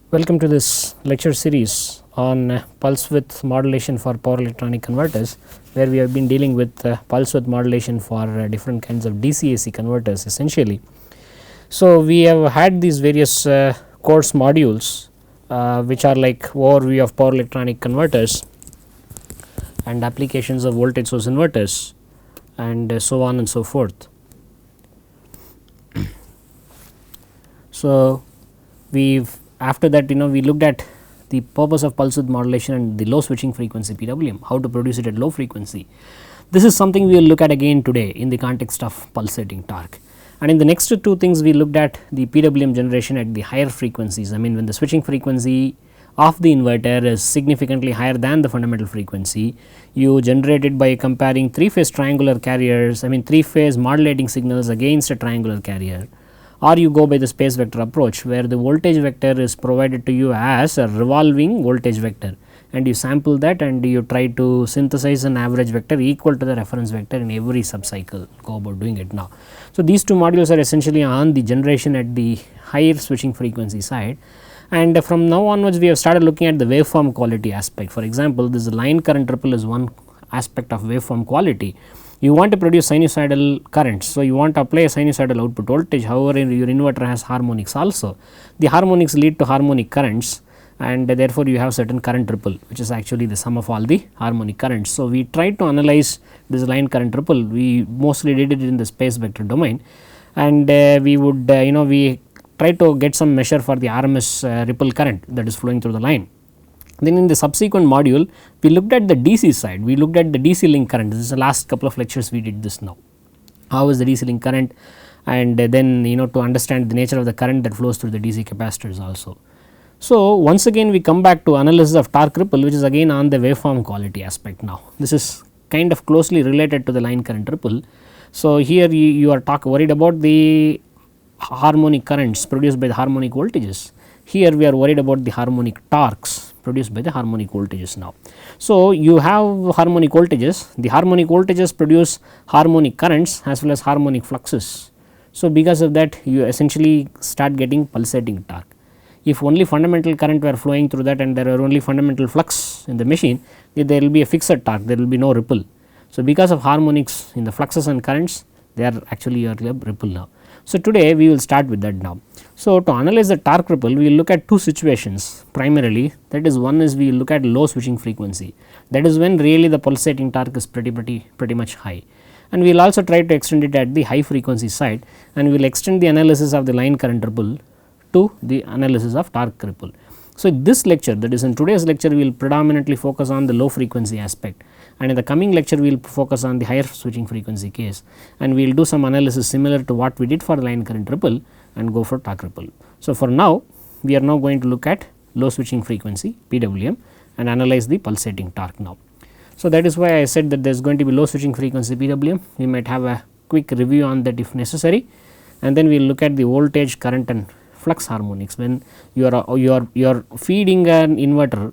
Welcome to this lecture series on pulse width modulation for power electronic converters, where we have been dealing with pulse width modulation for different kinds of DC-AC converters essentially. So, we have had these various course modules which are like overview of power electronic converters and applications of voltage source inverters and so on and so forth. So, after that we looked at the purpose of pulse width modulation and the low switching frequency PWM, how to produce it at low frequency. This is something we will look at again today in the context of pulsating torque. And in the next two things we looked at the PWM generation at the higher frequencies. I mean, when the switching frequency of the inverter is significantly higher than the fundamental frequency, you generate it by comparing 3-phase triangular carriers, I mean 3-phase modulating signals against a triangular carrier, or you go by the space vector approach, where the voltage vector is provided to you as a revolving voltage vector, and you sample that and you try to synthesize an average vector equal to the reference vector in every subcycle. Go about doing it now. So, these two modules are essentially on the generation at the higher switching frequency side, and from now onwards we have started looking at the waveform quality aspect. For example, this line current ripple is one aspect of waveform quality. You want to produce sinusoidal currents. So, you want to apply a sinusoidal output voltage, however, your inverter has harmonics also. The harmonics lead to harmonic currents, and therefore, you have certain current ripple, which is actually the sum of all the harmonic currents. So, we tried to analyze this line current ripple. We mostly did it in the space vector domain, and we would we try to get some measure for the RMS ripple current that is flowing through the line. Then in the subsequent module, we looked at the DC side, we looked at the DC link current. This is the last couple of lectures we did this now. How is the DC link current, and then to understand the nature of the current that flows through the DC capacitors also. So, once again we come back to analysis of torque ripple, which is again on the waveform quality aspect now. This is kind of closely related to the line current ripple. So, here you are worried about the harmonic currents produced by the harmonic voltages. Here we are worried about the harmonic torques produced by the harmonic voltages now. So, you have harmonic voltages, the harmonic voltages produce harmonic currents as well as harmonic fluxes. So, because of that you essentially start getting pulsating torque. If only fundamental current were flowing through that and there are only fundamental flux in the machine, there will be a fixed torque, there will be no ripple. So, because of harmonics in the fluxes and currents, they are actually your ripple now. So, today we will start with that now. So, to analyze the torque ripple, we will look at two situations primarily, that is, one is we will look at low switching frequency, that is when really the pulsating torque is pretty much high, and we will also try to extend it at the high frequency side, and we will extend the analysis of the line current ripple to the analysis of torque ripple. So, this lecture, that is in today's lecture, we will predominantly focus on the low frequency aspect, and in the coming lecture we will focus on the higher switching frequency case, and we will do some analysis similar to what we did for line current ripple and go for torque ripple. So, for now we are now going to look at low switching frequency PWM and analyze the pulsating torque now. So, that is why I said that there is going to be low switching frequency PWM. We might have a quick review on that if necessary, and then we will look at the voltage, current and flux harmonics when you are feeding an inverter,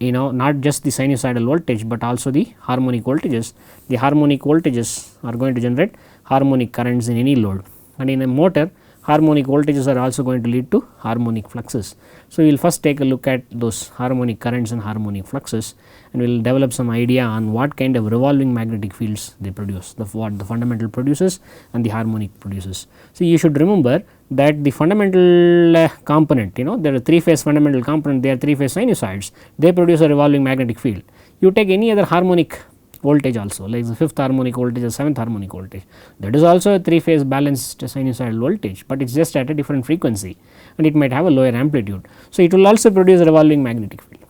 not just the sinusoidal voltage, but also the harmonic voltages. The harmonic voltages are going to generate harmonic currents in any load, and in a motor harmonic voltages are also going to lead to harmonic fluxes. So, we will first take a look at those harmonic currents and harmonic fluxes, and we will develop some idea on what kind of revolving magnetic fields they produce, what the fundamental produces and the harmonic produces. So, you should remember that the fundamental component, there are 3-phase fundamental component, they are 3-phase sinusoids, they produce a revolving magnetic field. You take any other harmonic voltage also, like the 5th harmonic voltage or 7th harmonic voltage, that is also a 3-phase balanced sinusoidal voltage, but it is just at a different frequency and it might have a lower amplitude. So, it will also produce a revolving magnetic field.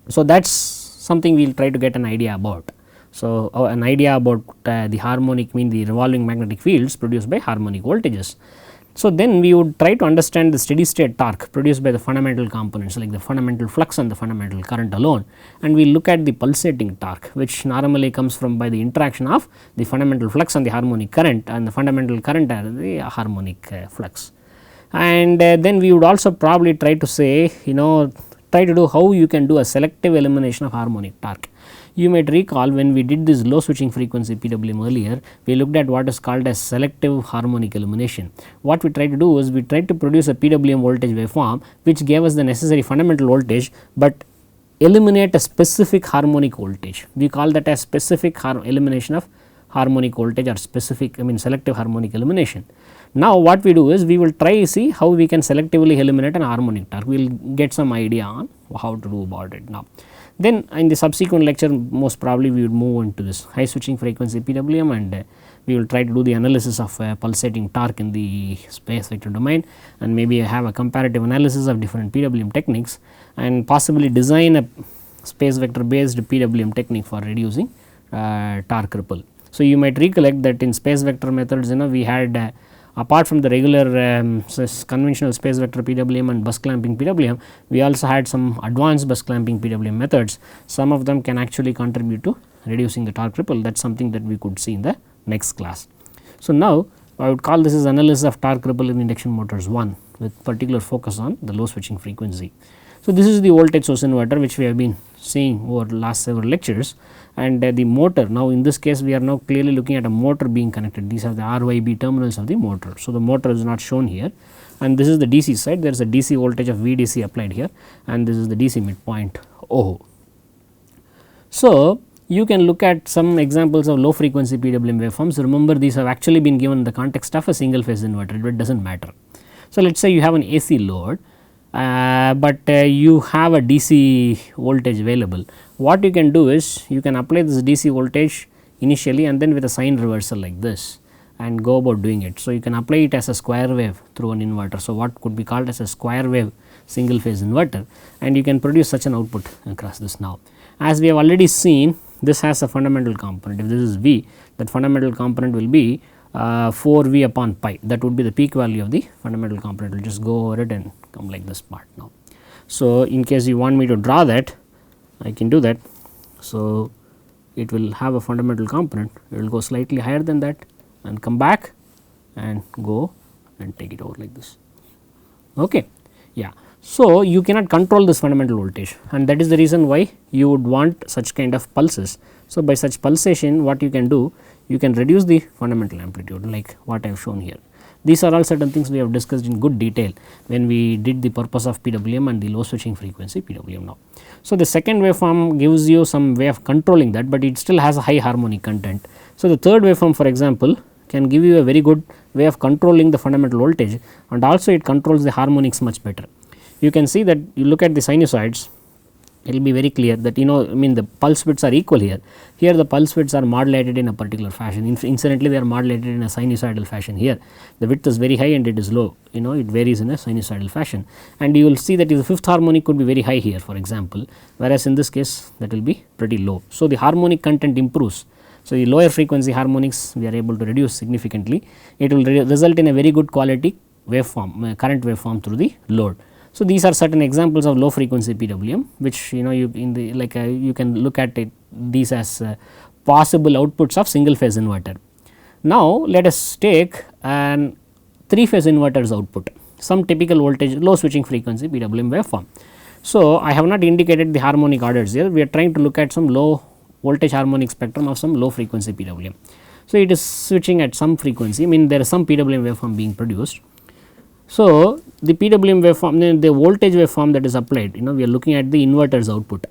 So, that is something we will try to get an idea about. So, an idea about the harmonic mean the revolving magnetic fields produced by harmonic voltages. So, then we would try to understand the steady state torque produced by the fundamental components like the fundamental flux and the fundamental current alone, and we look at the pulsating torque, which normally comes from by the interaction of the fundamental flux and the harmonic current, and the fundamental current and the harmonic flux. And then we would also probably try to say try to do how you can do a selective elimination of harmonic torque. You might recall when we did this low switching frequency PWM earlier, we looked at what is called as selective harmonic elimination. What we tried to do is we tried to produce a PWM voltage waveform which gave us the necessary fundamental voltage, but eliminate a specific harmonic voltage. We call that as specific elimination of harmonic voltage or specific selective harmonic elimination. Now what we do is we will try see how we can selectively eliminate an harmonic torque. We will get some idea on how to do about it now. Then in the subsequent lecture most probably we will move into this high switching frequency PWM, and we will try to do the analysis of pulsating torque in the space vector domain, and maybe have a comparative analysis of different PWM techniques, and possibly design a space vector based PWM technique for reducing torque ripple. So you might recollect that in space vector methods we had apart from the regular conventional space vector PWM and bus clamping PWM, we also had some advanced bus clamping PWM methods. Some of them can actually contribute to reducing the torque ripple. That is something that we could see in the next class. So now I would call this as analysis of torque ripple in induction motors 1 with particular focus on the low switching frequency. So this is the voltage source inverter which we have been seeing over the last several lectures, and the motor, now in this case we are now clearly looking at a motor being connected. These are the RYB terminals of the motor. So the motor is not shown here, and this is the DC side. There is a DC voltage of VDC applied here, and this is the DC midpoint OHO. So you can look at some examples of low frequency PWM waveforms. Remember, these have actually been given in the context of a single phase inverter, but it does not matter. So let us say you have an AC load, but you have a DC voltage available. What you can do is you can apply this DC voltage initially and then with a sine reversal like this and go about doing it. So you can apply it as a square wave through an inverter. So what could be called as a square wave single phase inverter, and you can produce such an output across this. Now as we have already seen, this has a fundamental component. If this is V, that fundamental component will be 4V upon pi. That would be the peak value of the fundamental component. We will just go over it and come like this part now. So in case you want me to draw that, I can do that. So it will have a fundamental component, it will go slightly higher than that and come back and go and take it over like this. Okay. Yeah. So you cannot control this fundamental voltage, and that is the reason why you would want such kind of pulses. So by such pulsation, what you can do, you can reduce the fundamental amplitude like what I have shown here. These are all certain things we have discussed in good detail when we did the purpose of PWM and the low switching frequency PWM now. So the second waveform gives you some way of controlling that, but it still has a high harmonic content. So the third waveform, for example, can give you a very good way of controlling the fundamental voltage, and also it controls the harmonics much better. You can see that you look at the sinusoids, it will be very clear that the pulse widths are equal here. Here the pulse widths are modulated in a particular fashion. Incidentally, they are modulated in a sinusoidal fashion here. The width is very high and it is low, it varies in a sinusoidal fashion. And you will see that the fifth harmonic could be very high here, for example, whereas in this case that will be pretty low. So the harmonic content improves. So the lower frequency harmonics we are able to reduce significantly. It will result in a very good quality waveform, current waveform through the load. So these are certain examples of low frequency PWM, which you can look at it, these as possible outputs of single phase inverter. Now let us take an 3-phase inverter's output, some typical voltage low switching frequency PWM waveform. So I have not indicated the harmonic orders here. We are trying to look at some low voltage harmonic spectrum of some low frequency PWM. So it is switching at some frequency, there is some PWM waveform being produced. So the PWM waveform, the voltage waveform that is applied, we are looking at the inverter's output.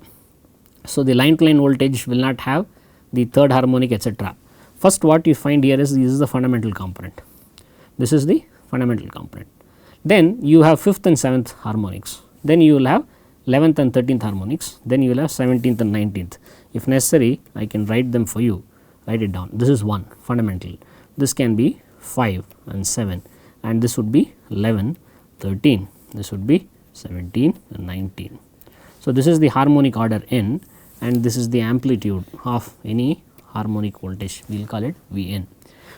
So the line to line voltage will not have the third harmonic, etc. First what you find here is this is the fundamental component. This is the fundamental component. Then you have 5th and 7th harmonics. Then you will have 11th and 13th harmonics. Then you will have 17th and 19th. If necessary, I can write them for you. Write it down. This is 1 fundamental. This can be 5 and 7. And this would be 11, 13, this would be 17 and 19. So this is the harmonic order n, and this is the amplitude of any harmonic voltage, we will call it Vn.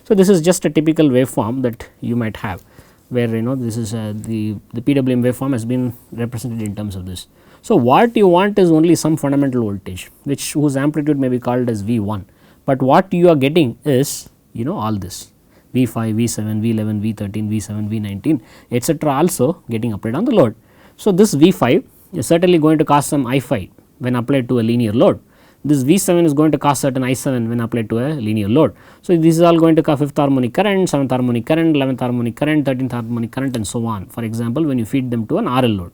So this is just a typical waveform that you might have, where this is the PWM waveform has been represented in terms of this. So what you want is only some fundamental voltage, whose amplitude may be called as V1, but what you are getting is all this. V5, V7, V11, V13, V7, V19, etc. also getting applied on the load. So this V5 is certainly going to cause some I5 when applied to a linear load. this V7 is going to cause certain I7 when applied to a linear load. So, this is all going to cause 5th harmonic current, 7th harmonic current, 11th harmonic current, 13th harmonic current and so on. For example, when you feed them to an RL load.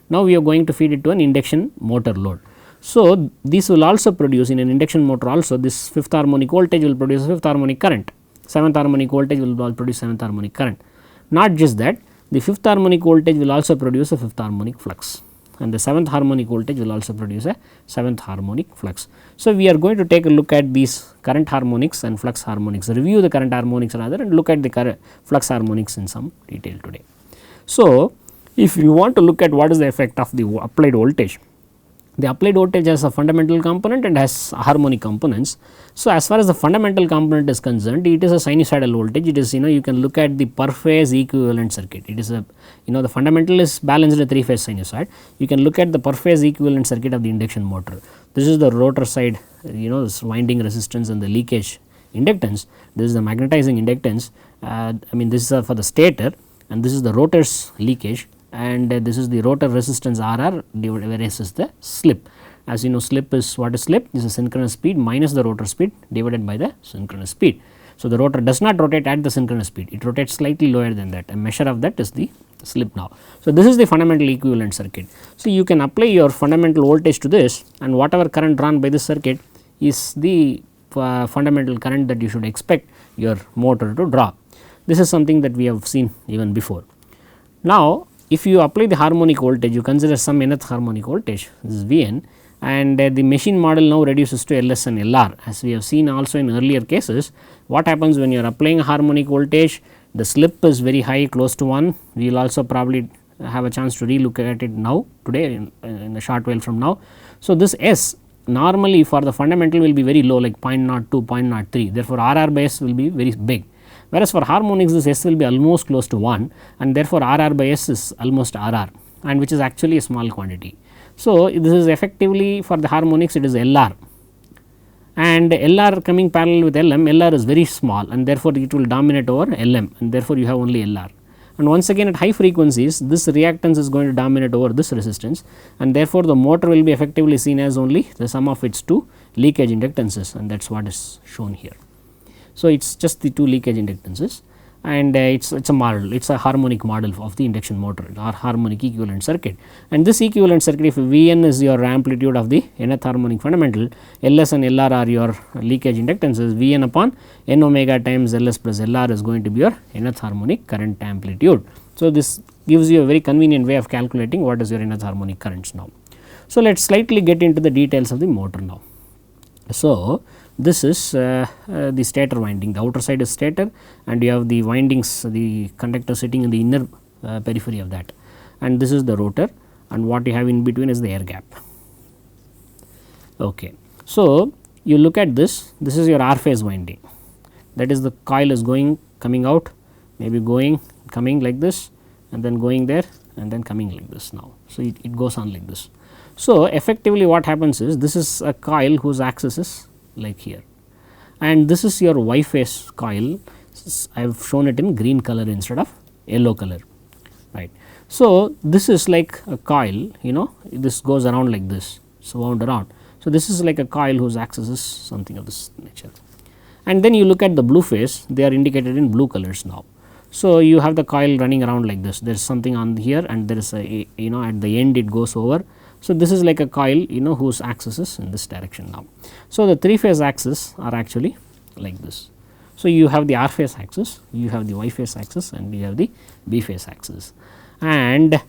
Now, we are going to feed it to an induction motor load. So, this will also produce in an induction motor also this 5th harmonic voltage will produce 5th harmonic current, 7th harmonic voltage will produce 7th harmonic current. Not just that, the 5th harmonic voltage will also produce a 5th harmonic flux, and the 7th harmonic voltage will also produce a 7th harmonic flux. So, we are going to take a look at these current harmonics and flux harmonics, review the current harmonics rather and look at the current flux harmonics in some detail today. So, if you want to look at what is the effect of the applied voltage, the applied voltage has a fundamental component and has harmonic components. So, as far as the fundamental component is concerned, it is a sinusoidal voltage. It is, you can look at the per phase equivalent circuit. It is a, the fundamental is balanced in a 3 phase sinusoid. You can look at the per phase equivalent circuit of the induction motor. This is the rotor side, this winding resistance and the leakage inductance. This is the magnetizing inductance. This is for the stator, and this is the rotor's leakage, and this is the rotor resistance RR divided whereas is the slip. As you know, slip is what is slip? This is synchronous speed minus the rotor speed divided by the synchronous speed. So, the rotor does not rotate at the synchronous speed, it rotates slightly lower than that. A measure of that is the slip now. So, this is the fundamental equivalent circuit. So, you can apply your fundamental voltage to this, and whatever current drawn by this circuit is the fundamental current that you should expect your motor to draw. This is something that we have seen even before. Now, if you apply the harmonic voltage, you consider some nth harmonic voltage, this is Vn, and the machine model now reduces to Ls and Lr. As we have seen also in earlier cases, what happens when you are applying a harmonic voltage, the slip is very high, close to 1. We will also probably have a chance to relook at it now today in a short while from now. So, this S normally for the fundamental will be very low, like 0.02, 0.03, therefore, RR by S will be very big. Whereas, for harmonics this S will be almost close to 1, and therefore, RR by S is almost RR, and which is actually a small quantity. So, this is effectively for the harmonics it is Lr, and Lr coming parallel with Lm, Lr is very small, and therefore, it will dominate over Lm, and therefore, you have only Lr. And once again at high frequencies this reactance is going to dominate over this resistance, and therefore, the motor will be effectively seen as only the sum of its 2 leakage inductances, and that is what is shown here. So, it is just the 2 leakage inductances, and it is a model, it is a harmonic model of the induction motor or harmonic equivalent circuit. And this equivalent circuit, if Vn is your amplitude of the nth harmonic fundamental, Ls and Lr are your leakage inductances, Vn upon n omega times Ls plus Lr is going to be your nth harmonic current amplitude. So, this gives you a very convenient way of calculating what is your nth harmonic currents now. So, let us slightly get into the details of the motor now. So, this is the stator winding, the outer side is stator, and you have the windings, the conductor sitting in the inner periphery of that, and this is the rotor, and what you have in between is the air gap. Okay. So, you look at this, this is your R phase winding, that is the coil is going, coming out, maybe going, coming like this, and then going there, and then coming like this now. So, it goes on like this. So, effectively what happens is, this is a coil whose axis is like here, and this is your Y phase coil. I have shown it in green color instead of yellow color, right. So, this is like a coil, this goes around like this, so wound around. So, this is like a coil whose axis is something of this nature, and then you look at the blue phase, they are indicated in blue colors now. So, you have the coil running around like this, there is something on here, and there is a at the end it goes over. So, this is like a coil whose axis is in this direction now. So, the 3 phase axis are actually like this. So, you have the R phase axis, you have the Y phase axis, and you have the B phase axis. And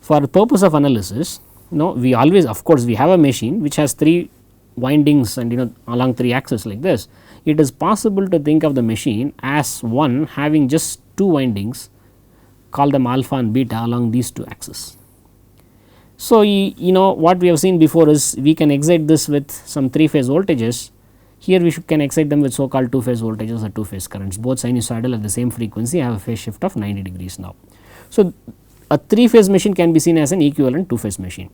for the purpose of analysis, we always, of course, we have a machine which has 3 windings and along 3 axes like this. It is possible to think of the machine as one having just 2 windings, call them alpha and beta along these 2 axes. So, what we have seen before is we can excite this with some 3 phase voltages. Here we can excite them with so called 2 phase voltages or 2 phase currents, both sinusoidal at the same frequency, have a phase shift of 90 degrees now. So, a 3 phase machine can be seen as an equivalent 2 phase machine.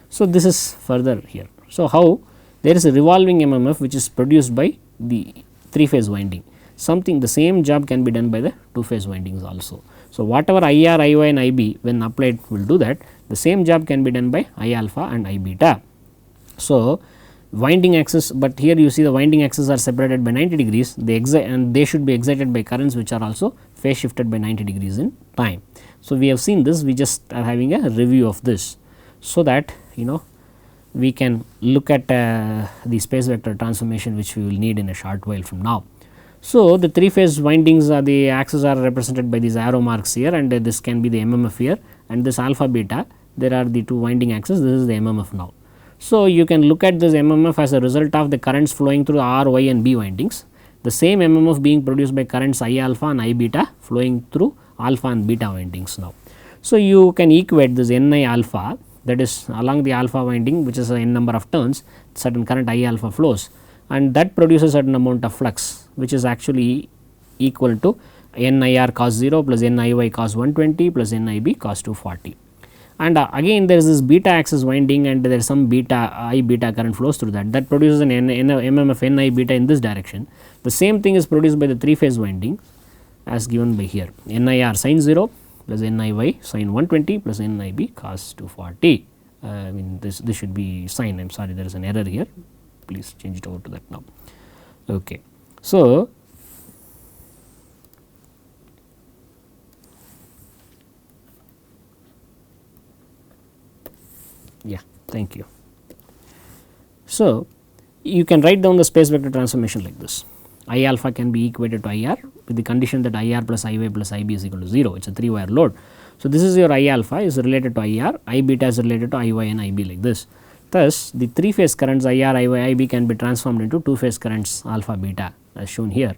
So, this is further here. So, how there is a revolving MMF which is produced by the 3 phase winding, something the same job can be done by the 2 phase windings also. So, whatever IR, IY and IB when applied will do that, the same job can be done by I alpha and I beta. So, winding axis, but here you see the winding axes are separated by 90 degrees, and they should be excited by currents which are also phase shifted by 90 degrees in time. So, we have seen this, we just are having a review of this, so that we can look at the space vector transformation which we will need in a short while from now. So, the 3 phase windings are the axes are represented by these arrow marks here, and this can be the MMF here, and this alpha beta, there are the 2 winding axes, this is the MMF now. So, you can look at this MMF as a result of the currents flowing through R, Y and B windings, the same MMF being produced by currents I alpha and I beta flowing through alpha and beta windings now. So, you can equate this Ni alpha, that is along the alpha winding, which is a n number of turns, certain current I alpha flows, and that produces a certain amount of flux, which is actually equal to NIR cos 0 plus NIY cos 120 plus NIB cos 240. And again there is this beta axis winding, and there is some beta I beta current flows through that produces an MMF Ni beta in this direction. The same thing is produced by the 3 phase winding as given by here, NIR sin 0 plus NIY sin 120 plus NIB cos 240. I mean this should be sin, I am sorry, there is an error here, please change it over to that now. Okay. So, yeah, thank you. So, you can write down the space vector transformation like this. I alpha can be equated to IR with the condition that IR plus IY plus IB is equal to 0, it is a 3 wire load. So, this is your I alpha is related to IR, I beta is related to IY and IB like this. Thus, the 3 phase currents IR, IY, IB can be transformed into 2 phase currents alpha beta as shown here.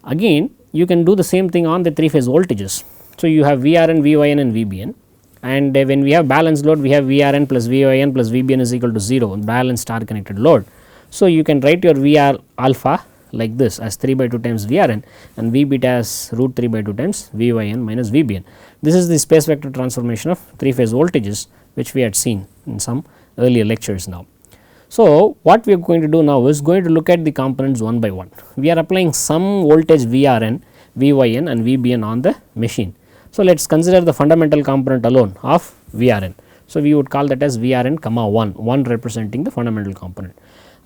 Again, you can do the same thing on the 3 phase voltages. So, you have VRN, VYN and VBN, and when we have balanced load, we have VRN plus VYN plus VBN is equal to 0, balanced star connected load. So, you can write your VR alpha like this as 3 by 2 times VRN and V beta as root 3 by 2 times VYN minus VBN. This is the space vector transformation of 3 phase voltages, which we had seen in some earlier lectures now. So, what we are going to do now is going to look at the components one by one. We are applying some voltage VRN, VYN and VBN on the machine. So, let us consider the fundamental component alone of VRN. So, we would call that as VRN comma 1 representing the fundamental component.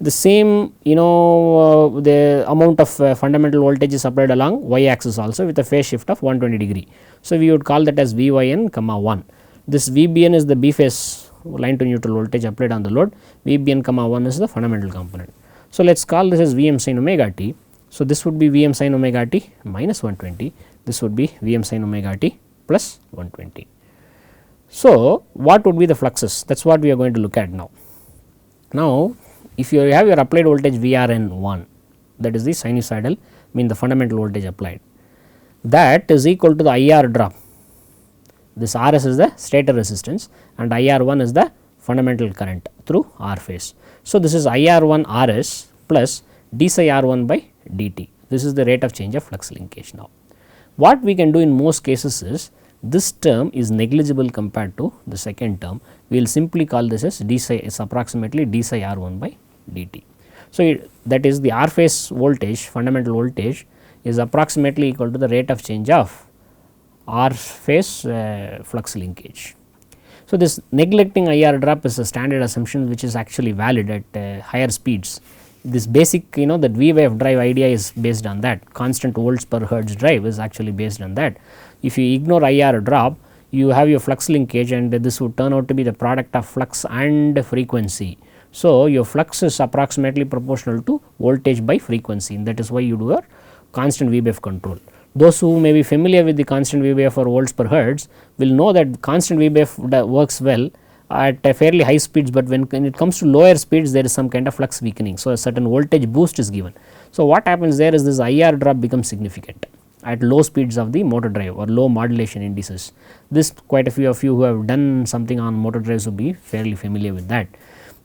The same the amount of fundamental voltage is applied along y axis also with a phase shift of 120 degree. So, we would call that as VYN comma 1. This VBN is the B phase line to neutral voltage applied on the load, VBN comma 1 is the fundamental component. So, let us call this as Vm sin omega t. So, this would be Vm sin omega t minus 120, this would be Vm sin omega t plus 120. So, what would be the fluxes? That is what we are going to look at now. Now, if you have your applied voltage VRN1, that is the sinusoidal mean the fundamental voltage applied, that is equal to the IR drop. This Rs is the stator resistance and IR1 is the fundamental current through R phase. So, this is IR1 Rs plus d psi R1 by dt. This is the rate of change of flux linkage now. What we can do in most cases is this term is negligible compared to the second term. We will simply call this as d psi is approximately d psi R1 by dt. So, that is the R phase voltage, fundamental voltage is approximately equal to the rate of change of R phase flux linkage. So, this neglecting IR drop is a standard assumption which is actually valid at higher speeds. This basic that V wave drive idea is based on that, constant volts per hertz drive is actually based on that. If you ignore IR drop, you have your flux linkage and this would turn out to be the product of flux and frequency. So, your flux is approximately proportional to voltage by frequency, and that is why you do a constant V wave control. Those who may be familiar with the constant V wave for volts per hertz will know that constant V wave works well at fairly high speeds, but when it comes to lower speeds there is some kind of flux weakening. So, a certain voltage boost is given. So, what happens there is this IR drop becomes significant at low speeds of the motor drive or low modulation indices. This quite a few of you who have done something on motor drives will be fairly familiar with that.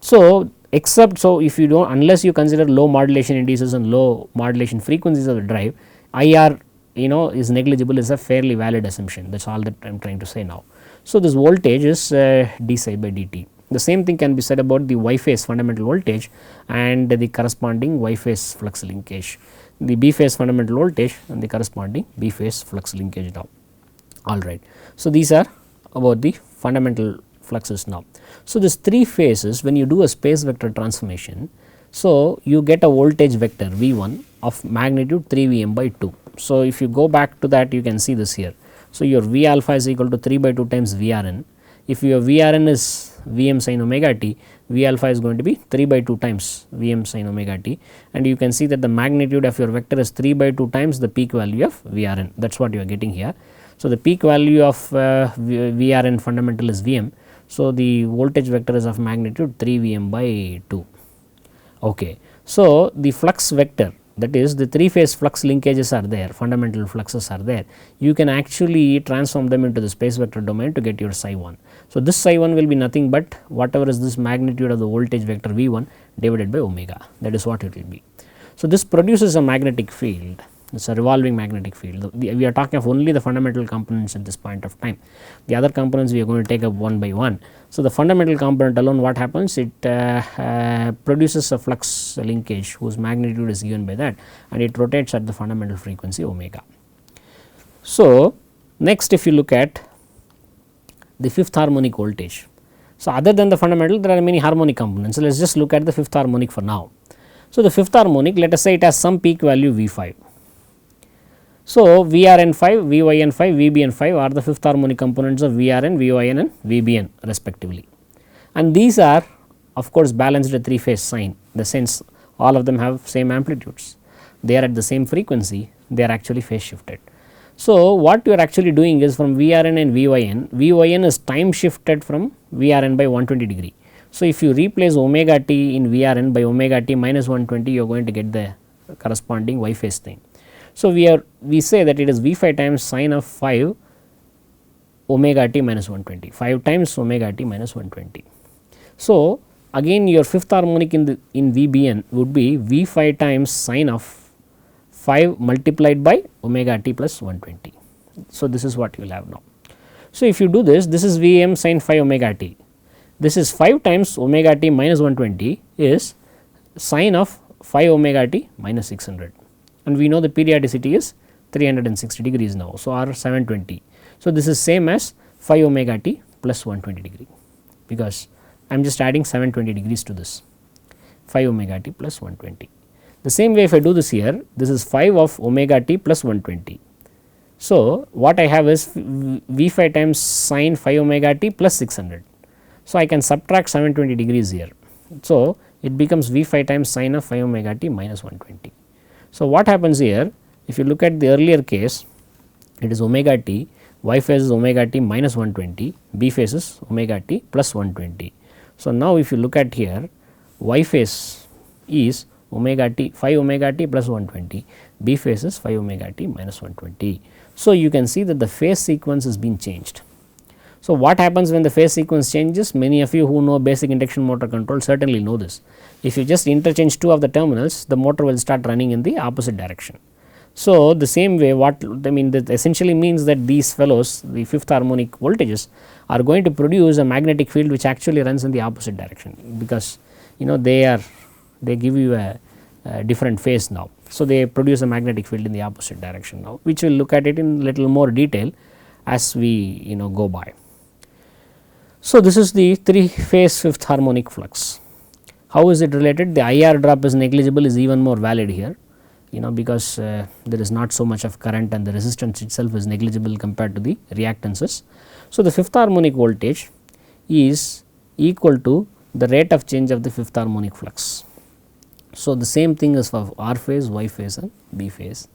So, if you do not, unless you consider low modulation indices and low modulation frequencies of the drive, IR is negligible is a fairly valid assumption, that is all that I am trying to say now. So, this voltage is d psi by dt. The same thing can be said about the Y phase fundamental voltage and the corresponding Y phase flux linkage, the B phase fundamental voltage and the corresponding B phase flux linkage now. Alright. So, these are about the fundamental fluxes now. So, this 3 phases when you do a space vector transformation, so you get a voltage vector V 1 of magnitude 3 V m by 2. So, if you go back to that you can see this here. So, your V alpha is equal to 3 by 2 times V r n. If your V r n is V m sin omega t, V alpha is going to be 3 by 2 times V m sin omega t, and you can see that the magnitude of your vector is 3 by 2 times the peak value of V r n. That is what you are getting here. So, the peak value of V r n fundamental is V m. So, the voltage vector is of magnitude 3 V m by 2. Okay. So, the flux vector, that is the 3 phase flux linkages are there, fundamental fluxes are there, you can actually transform them into the space vector domain to get your psi 1. So, this psi 1 will be nothing but whatever is this magnitude of the voltage vector V 1 divided by omega, that is what it will be. So, this produces a magnetic field, it is a revolving magnetic field. We are talking of only the fundamental components at this point of time, the other components we are going to take up one by one. So, the fundamental component alone, what happens, it produces a flux linkage whose magnitude is given by that, and it rotates at the fundamental frequency omega. So, next if you look at the fifth harmonic voltage. So, other than the fundamental there are many harmonic components. So, let us just look at the fifth harmonic for now. So, the fifth harmonic, let us say it has some peak value V 5. So, V r n 5, V y n 5, V b n 5 are the fifth harmonic components of V r n, V y n and V b n respectively, and these are of course balanced at 3 phase sign, in the sense all of them have same amplitudes, they are at the same frequency, they are actually phase shifted. So, what you are actually doing is from V r n and V y n is time shifted from V r n by 120 degree. So, if you replace omega t in V r n by omega t minus 120, you are going to get the corresponding y phase thing. So, we say that it is V 5 times sine of 5 omega t minus 120, 5 times omega t minus 120. So, again your fifth harmonic in V b n would be V 5 times sine of 5 multiplied by omega t plus 120. So, this is what you will have now. So, if you do this, this is V m sin 5 omega t, this is 5 times omega t minus 120 is sine of 5 omega t minus 600. And we know the periodicity is 360 degrees now. So, or 720. So, this is same as 5 omega t plus 120 degree, because I am just adding 720 degrees to this 5 omega t plus 120. The same way if I do this here, this is 5 of omega t plus 120. So, what I have is V 5 times sine 5 omega t plus 600. So, I can subtract 720 degrees here. So, it becomes V 5 times sine of 5 omega t minus 120. So, what happens here, if you look at the earlier case, it is omega t, y phase is omega t minus 120, b phase is omega t plus 120. So, now if you look at here, y phase is omega t 5 omega t plus 120, b phase is 5 omega t minus 120. So, you can see that the phase sequence has been changed. So, what happens when the phase sequence changes? Many of you who know basic induction motor control certainly know this. If you just interchange 2 of the terminals, the motor will start running in the opposite direction. So, the same way what I mean, that essentially means that these fellows, the fifth harmonic voltages, are going to produce a magnetic field which actually runs in the opposite direction, because you know they give you a different phase now. So, they produce a magnetic field in the opposite direction now, which we will look at it in little more detail as we go by. So, this is the 3 phase fifth harmonic flux. How is it related? The IR drop is negligible is even more valid here, because there is not so much of current and the resistance itself is negligible compared to the reactances. So, the fifth harmonic voltage is equal to the rate of change of the fifth harmonic flux. So, the same thing is for R phase, Y phase and B phase.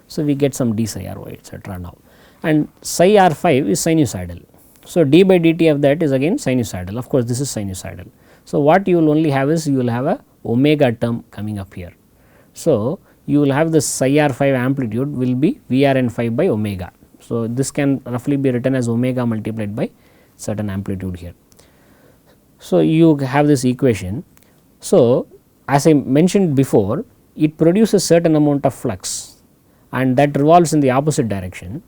So, we get some d psi r y etc. now, and psi r 5 is sinusoidal. So, d by dt of that is again sinusoidal, of course, this is sinusoidal. So, what you will only have is you will have a omega term coming up here. So, you will have the psi r 5 amplitude will be V r n 5 by omega. So, this can roughly be written as omega multiplied by certain amplitude here. So, you have this equation. So, as I mentioned before, it produces certain amount of flux and that revolves in the opposite direction.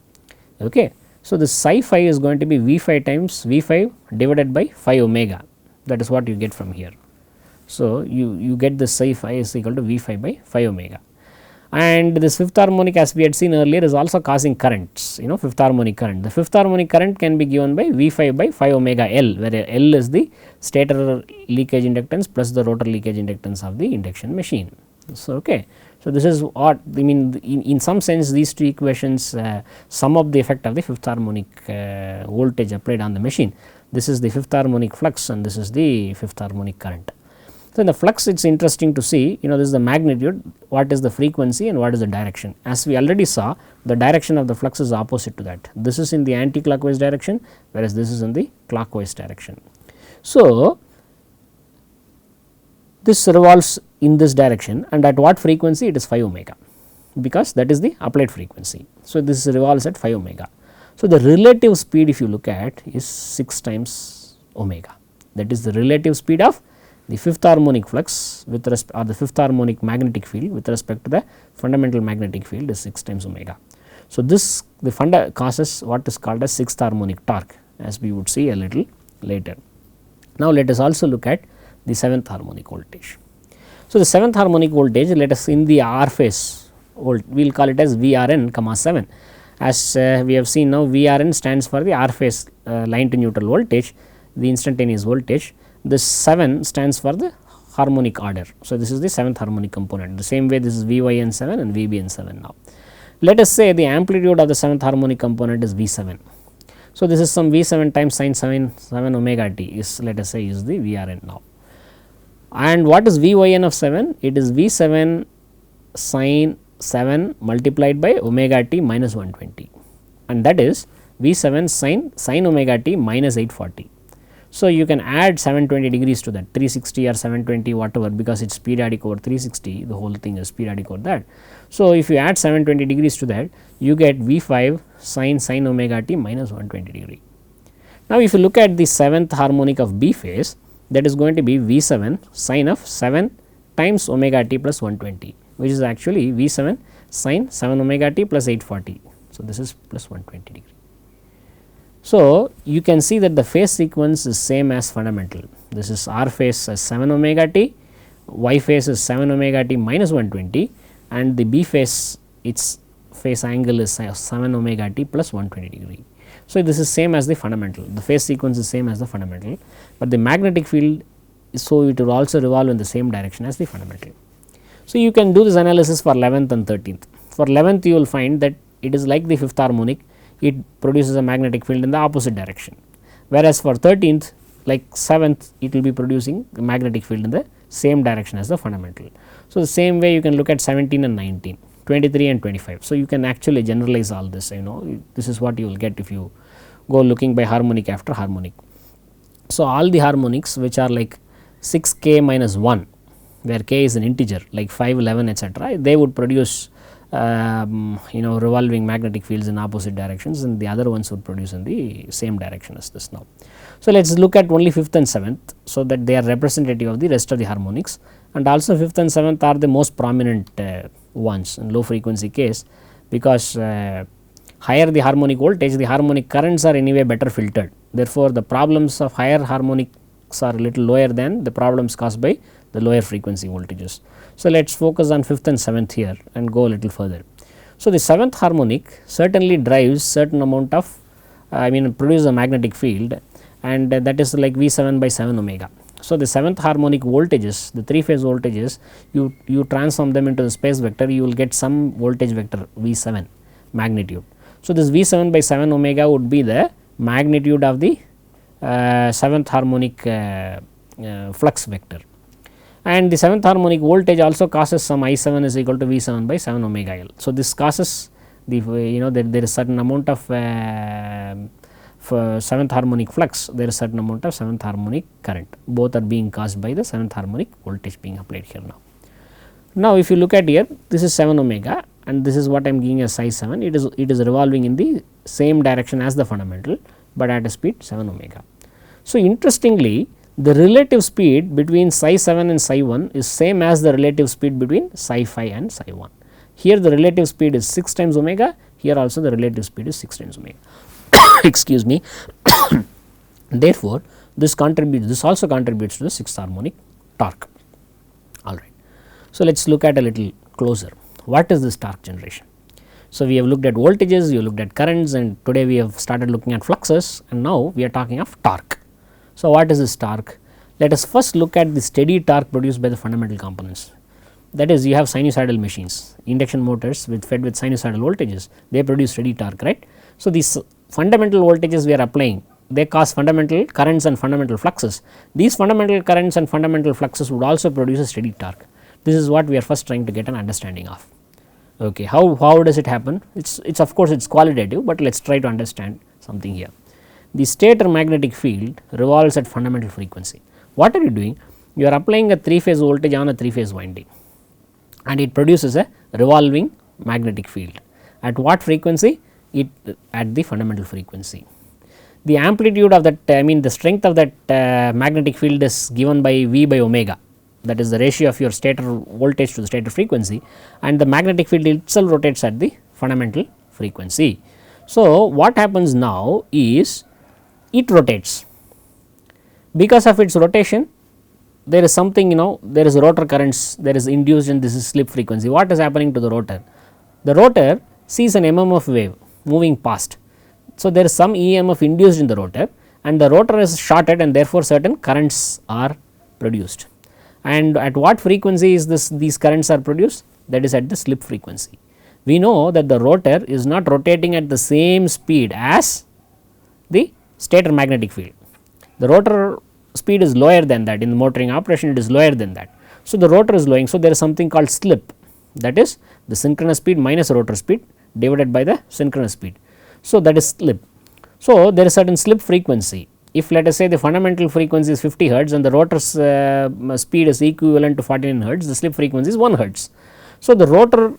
Okay. So, the psi phi is going to be V phi times V phi divided by phi omega, that is what you get from here. So, you get the psi phi is equal to V phi by phi omega, and this fifth harmonic, as we had seen earlier, is also causing currents, fifth harmonic current. The fifth harmonic current can be given by V5 by 5 omega L, where L is the stator leakage inductance plus the rotor leakage inductance of the induction machine. So, okay. So, this is what I mean, in some sense these two equations sum up the effect of the fifth harmonic voltage applied on the machine. This is the fifth harmonic flux and this is the fifth harmonic current. So, in the flux it is interesting to see, this is the magnitude, what is the frequency and what is the direction. As we already saw, the direction of the flux is opposite to that. This is in the anti-clockwise direction, whereas this is in the clockwise direction. So, this revolves in this direction, and at what frequency? It is 5 omega, because that is the applied frequency. So, this revolves at 5 omega. So, the relative speed, if you look at, is 6 times omega, that is the relative speed of the fifth harmonic flux with respect, or the fifth harmonic magnetic field with respect to the fundamental magnetic field is 6 times omega. So, this the causes what is called as sixth harmonic torque, as we would see a little later. Now, let us also look at the seventh harmonic voltage. So, the seventh harmonic voltage, let us in the R phase we will call it as VRN comma 7. As we have seen now, VRN stands for the R phase line to neutral voltage, the instantaneous voltage. This 7 stands for the harmonic order. So, this is the seventh harmonic component. The same way this is VYN 7 and VBN 7 now. Let us say the amplitude of the seventh harmonic component is V7. So, this is some V7 times sin 7 omega t is, let us say, is the VRN now. And what is VYN of 7? It is V7 sin 7 multiplied by omega t minus 120, and that is V7 sin omega t minus 840. So, you can add 720 degrees to that, 360 or 720 whatever, because it is periodic over 360, the whole thing is periodic over that. So, if you add 720 degrees to that, you get V5 sin omega t minus 120 degree. Now, if you look at the seventh harmonic of B phase, that is going to be V7 sin of 7 times omega t plus 120, which is actually V7 sin 7 omega t plus 840. So, this is plus 120 degree. So, you can see that the phase sequence is same as fundamental. This is R phase as 7 omega t, Y phase is 7 omega t minus 120, and the B phase, its phase angle is 7 omega t plus 120 degree. So, this is same as the fundamental, the phase sequence is same as the fundamental, but the magnetic field, so it will also revolve in the same direction as the fundamental. So, you can do this analysis for 11th and 13th. For 11th, you will find that it is like the fifth harmonic, it produces a magnetic field in the opposite direction, whereas for 13th, like 7th, it will be producing a magnetic field in the same direction as the fundamental. So, the same way you can look at 17 and 19, 23 and 25. So, you can actually generalize all this, this is what you will get if you go looking by harmonic after harmonic. So, all the harmonics which are like 6k minus 1, where k is an integer like 5, 11 etc., they would produce revolving magnetic fields in opposite directions, and the other ones would produce in the same direction as this now. So, let us look at only 5th and 7th, so that they are representative of the rest of the harmonics, and also 5th and 7th are the most prominent ones in low frequency case, because higher the harmonic voltage, the harmonic currents are anyway better filtered. Therefore, the problems of higher harmonics are a little lower than the problems caused by the lower frequency voltages. So, let us focus on 5th and 7th here and go a little further. So, the 7th harmonic certainly drives certain amount of produces a magnetic field, and that is like V7 by 7 omega. So, the 7th harmonic voltages, the 3 phase voltages, you transform them into the space vector, you will get some voltage vector V7 magnitude. So, this V7 by 7 omega would be the magnitude of the 7th harmonic flux vector, and the 7th harmonic voltage also causes some I7 is equal to V7 by 7 omega L. So, this causes the there is certain amount of for 7th harmonic flux, there is certain amount of 7th harmonic current, both are being caused by the 7th harmonic voltage being applied here now. Now, if you look at here, this is 7 omega and this is what I am giving as psi 7, it is revolving in the same direction as the fundamental, but at a speed 7 omega. So, interestingly, the relative speed between psi 7 and psi 1 is same as the relative speed between psi 5 and psi 1. Here the relative speed is 6 times omega, here also the relative speed is 6 times omega. Excuse me. Therefore, this also contributes to the 6th harmonic torque. All right. So, let us look at a little closer. What is this torque generation? So, we have looked at voltages, we have looked at currents, and today we have started looking at fluxes, and now we are talking of torque. So, what is this torque? Let us first look at the steady torque produced by the fundamental components. That is, you have sinusoidal machines, induction motors fed with sinusoidal voltages, they produce steady torque, right. So, these fundamental voltages we are applying, they cause fundamental currents and fundamental fluxes. These fundamental currents and fundamental fluxes would also produce a steady torque. This is what we are first trying to get an understanding of. Okay, how does it happen? It's of course it's qualitative, but let us try to understand something here. The stator magnetic field revolves at fundamental frequency. What are you doing? You are applying a 3-phase voltage on a 3-phase winding, and it produces a revolving magnetic field. At what frequency? At the fundamental frequency. The amplitude of that, the strength of that magnetic field is given by V by omega, that is the ratio of your stator voltage to the stator frequency, and the magnetic field itself rotates at the fundamental frequency. So, what happens now is it rotates. Because of its rotation, there is something, there is rotor currents, there is induced, and this is slip frequency. What is happening to the rotor? The rotor sees an MMF wave moving past. So, there is some EMF induced in the rotor, and the rotor is shorted, and therefore, certain currents are produced. And at what frequency is these currents are produced? That is at the slip frequency. We know that the rotor is not rotating at the same speed as the stator magnetic field. The rotor speed is lower than that, in the motoring operation it is lower than that. So, the rotor is lowering. So, there is something called slip, that is the synchronous speed minus rotor speed divided by the synchronous speed. So, that is slip. So, there is certain slip frequency. If let us say the fundamental frequency is 50 hertz and the rotor's speed is equivalent to 49 hertz, the slip frequency is 1 hertz. So, the rotor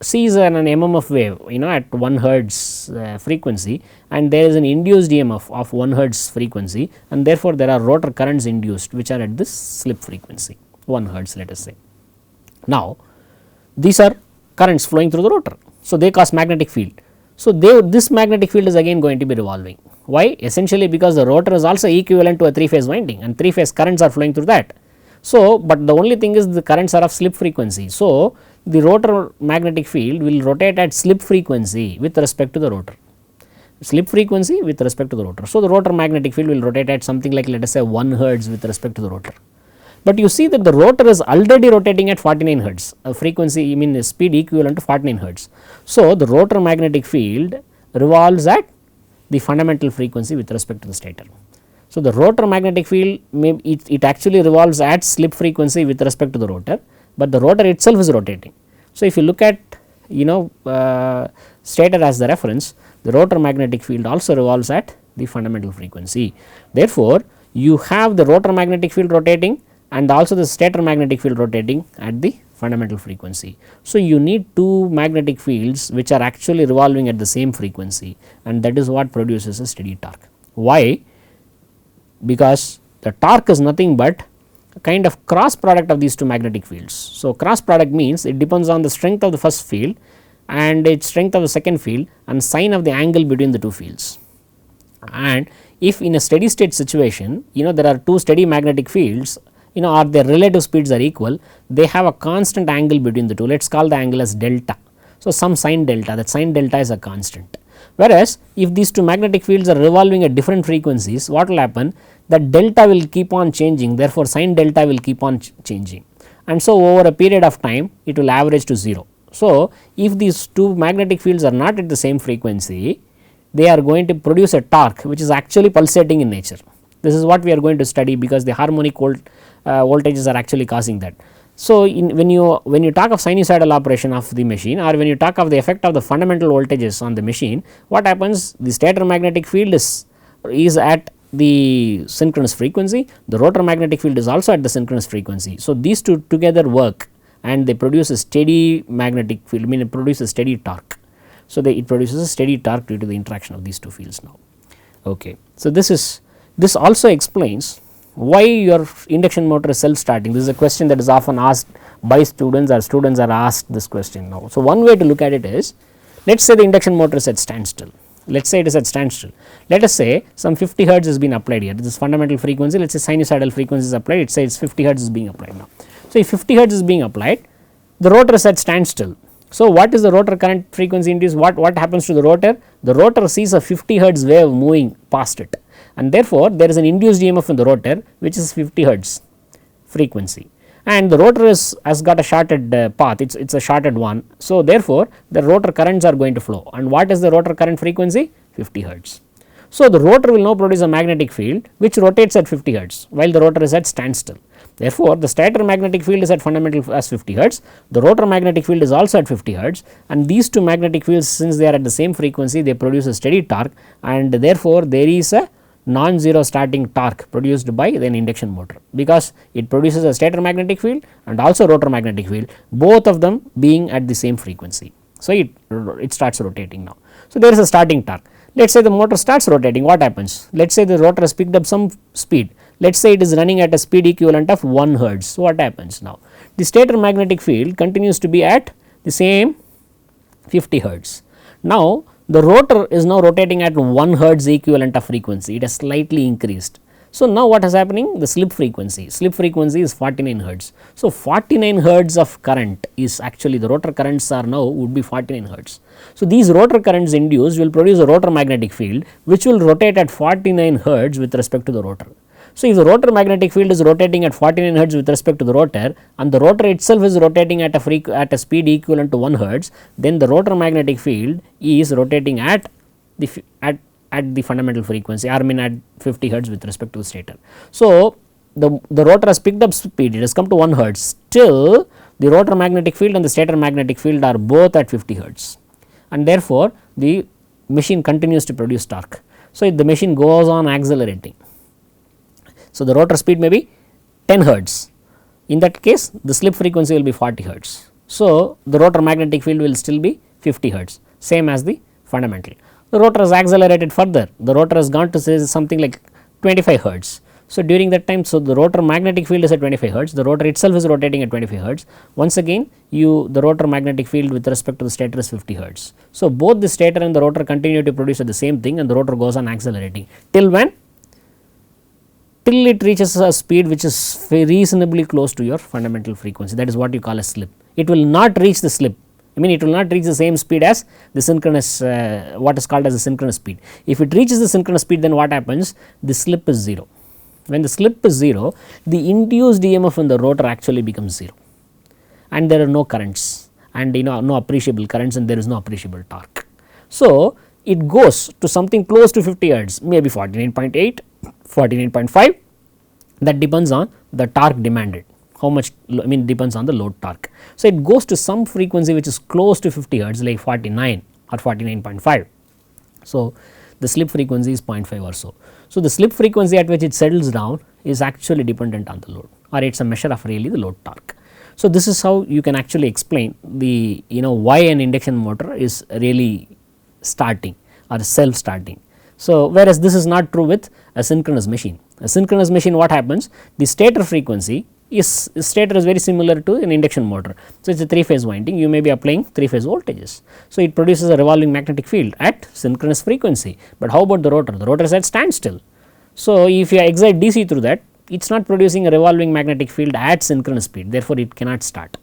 sees an MMF wave at 1 hertz frequency, and there is an induced EMF of 1 hertz frequency, and therefore, there are rotor currents induced which are at this slip frequency 1 hertz, let us say. Now, these are currents flowing through the rotor. So, they cause magnetic field. So, this magnetic field is again going to be revolving. Why? Essentially because the rotor is also equivalent to a 3-phase winding, and 3-phase currents are flowing through that. So, but the only thing is the currents are of slip frequency. So, the rotor magnetic field will rotate at slip frequency with respect to the rotor, slip frequency with respect to the rotor. So, the rotor magnetic field will rotate at something like, let us say, 1 hertz with respect to the rotor. But you see that the rotor is already rotating at 49 hertz, a frequency, a speed equivalent to 49 hertz. So, the rotor magnetic field revolves at the fundamental frequency with respect to the stator. So, the rotor magnetic field it actually revolves at slip frequency with respect to the rotor, but the rotor itself is rotating. So, if you look at stator as the reference, the rotor magnetic field also revolves at the fundamental frequency. Therefore, you have the rotor magnetic field rotating and also the stator magnetic field rotating at the fundamental frequency. So, you need two magnetic fields which are actually revolving at the same frequency, and that is what produces a steady torque. Why? Because the torque is nothing but a kind of cross product of these two magnetic fields. So, cross product means it depends on the strength of the first field and its strength of the second field and sine of the angle between the two fields. And if in a steady state situation, there are two steady magnetic fields, or their relative speeds are equal, they have a constant angle between the two. Let us call the angle as delta. So, some sine delta, that sine delta is a constant. Whereas, if these two magnetic fields are revolving at different frequencies, what will happen? That delta will keep on changing, therefore, sine delta will keep on changing, and so over a period of time it will average to 0. So, if these two magnetic fields are not at the same frequency, they are going to produce a torque which is actually pulsating in nature. This is what we are going to study, because the harmonic voltages are actually causing that. So, when you talk of sinusoidal operation of the machine, or when you talk of the effect of the fundamental voltages on the machine, what happens? The stator magnetic field is at the synchronous frequency, the rotor magnetic field is also at the synchronous frequency. So, these two together work and they produce a steady magnetic field, it produces a steady torque. So, it produces a steady torque due to the interaction of these two fields now. Okay. So, this also explains why your induction motor is self starting. This is a question that is often asked by students, or students are asked this question now. So, one way to look at it is, let us say the induction motor is at standstill. Let us say it is at standstill. Let us say some 50 hertz has been applied here. This is fundamental frequency. Let us say sinusoidal frequency is applied. It says 50 hertz is being applied now. So, if 50 hertz is being applied, the rotor is at standstill. So, what is the rotor current frequency induced? What happens to the rotor? The rotor sees a 50 hertz wave moving past it, and therefore, there is an induced EMF in the rotor which is 50 hertz frequency, and the rotor has got a shorted path, it is a shorted one. So, therefore, the rotor currents are going to flow, and what is the rotor current frequency? 50 hertz. So, the rotor will now produce a magnetic field which rotates at 50 hertz while the rotor is at standstill. Therefore, the stator magnetic field is at fundamental as 50 hertz, the rotor magnetic field is also at 50 hertz, and these two magnetic fields, since they are at the same frequency, they produce a steady torque, and therefore, there is a non-zero starting torque produced by an induction motor, because it produces a stator magnetic field and also rotor magnetic field, both of them being at the same frequency. So, it starts rotating now. So, there is a starting torque. Let us say the motor starts rotating, what happens? Let us say the rotor has picked up some speed, let us say it is running at a speed equivalent of 1 hertz. So, what happens now? The stator magnetic field continues to be at the same 50 hertz. Now, the rotor is now rotating at 1 hertz equivalent of frequency, it has slightly increased. So, now what is happening? The slip frequency is 49 hertz. So, 49 hertz of current is actually the rotor currents are now would be 49 hertz. So, these rotor currents induced will produce a rotor magnetic field which will rotate at 49 hertz with respect to the rotor. So, if the rotor magnetic field is rotating at 49 hertz with respect to the rotor, and the rotor itself is rotating at a speed equivalent to 1 hertz, then the rotor magnetic field is rotating at the fundamental frequency, I mean at 50 hertz with respect to the stator. So, the rotor has picked up speed, it has come to 1 hertz, still the rotor magnetic field and the stator magnetic field are both at 50 hertz, and therefore, the machine continues to produce torque. So, if the machine goes on accelerating, so the rotor speed may be 10 hertz, in that case the slip frequency will be 40 hertz. So, the rotor magnetic field will still be 50 hertz, same as the fundamental. The rotor has accelerated further, the rotor has gone to say something like 25 hertz. So, during that time, so the rotor magnetic field is at 25 hertz, the rotor itself is rotating at 25 hertz. Once again, the rotor magnetic field with respect to the stator is 50 hertz. So, both the stator and the rotor continue to produce at the same thing, and the rotor goes on accelerating till when? Till it reaches a speed which is reasonably close to your fundamental frequency, that is what you call a slip. It will not reach the slip, I mean it will not reach the same speed as the synchronous, what is called as the synchronous speed. If it reaches the synchronous speed, then what happens? The slip is 0. When the slip is 0, the induced EMF in the rotor actually becomes 0, and there are no currents, and no appreciable currents, and there is no appreciable torque. So, it goes to something close to 50 hertz, maybe 49.8, 49.5, that depends on the torque demanded, how much, I mean depends on the load torque. So, it goes to some frequency which is close to 50 hertz like 49 or 49.5. So, the slip frequency is 0.5 or so. So, the slip frequency at which it settles down is actually dependent on the load, or it is a measure of really the load torque. So, this is how you can actually explain the why an induction motor is really starting or self starting. So, whereas this is not true with a synchronous machine. A synchronous machine, what happens? The stator frequency is very similar to an induction motor. So, it is a 3-phase winding, you may be applying 3-phase voltages. So, it produces a revolving magnetic field at synchronous frequency, but how about the rotor? The rotor is at standstill. So, if you excite DC through that, it is not producing a revolving magnetic field at synchronous speed, therefore, it cannot start.